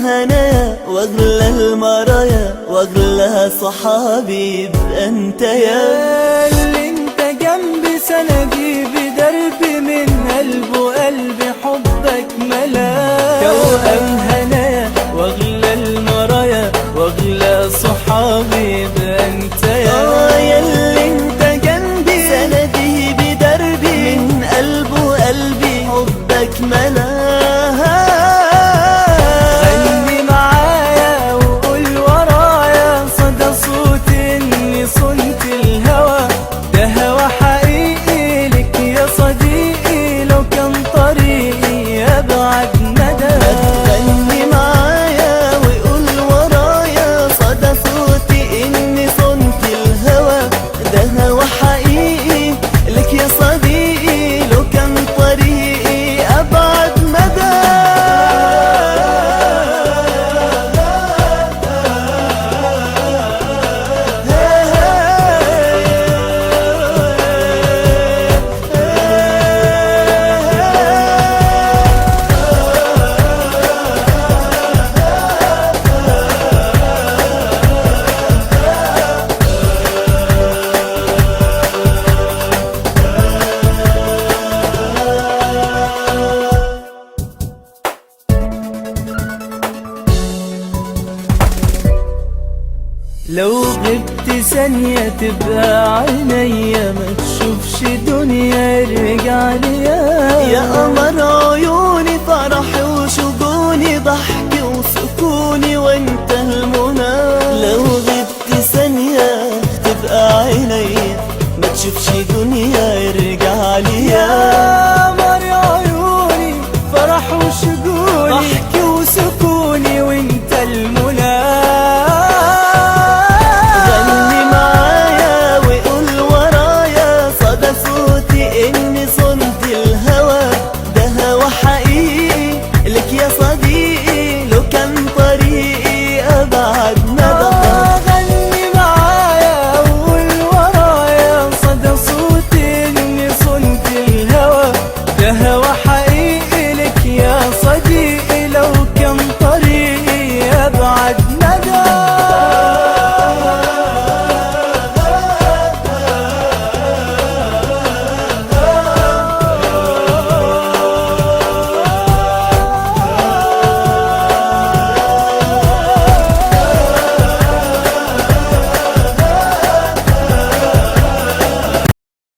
هنايا واغلى المرايا واغلى صحابي يبقى انت يا اللي انت جنبي سندي بدربي من قلب وقلبي حبك ملا توأم هنايا واغلى المرايا واغلى صحابي يبقى انت يا اللي انت جنبي سندي بدربي من قلب وقلبي حبك ملاها. غني معايا وقول ورايا صدى صوتي اني صنت الهوى ده هوى حقيقي لك يا صديقي لو كان طريقي ابعد مدى. غني معايا وقول ورايا صدى صوتي اني صنت الهوى ده هوى حقيقي لك يا صديقي لو كان طريقي ابعد مدى. لو غبت ثانية تبقى عينيا ما تشوفش دنيا ارجع ليا يا قمر عيوني فرحي وشجوني ضحكي وسكوني وانت المنى. لو غبت ثانية تبقى عينيا ما تشوفش دنيا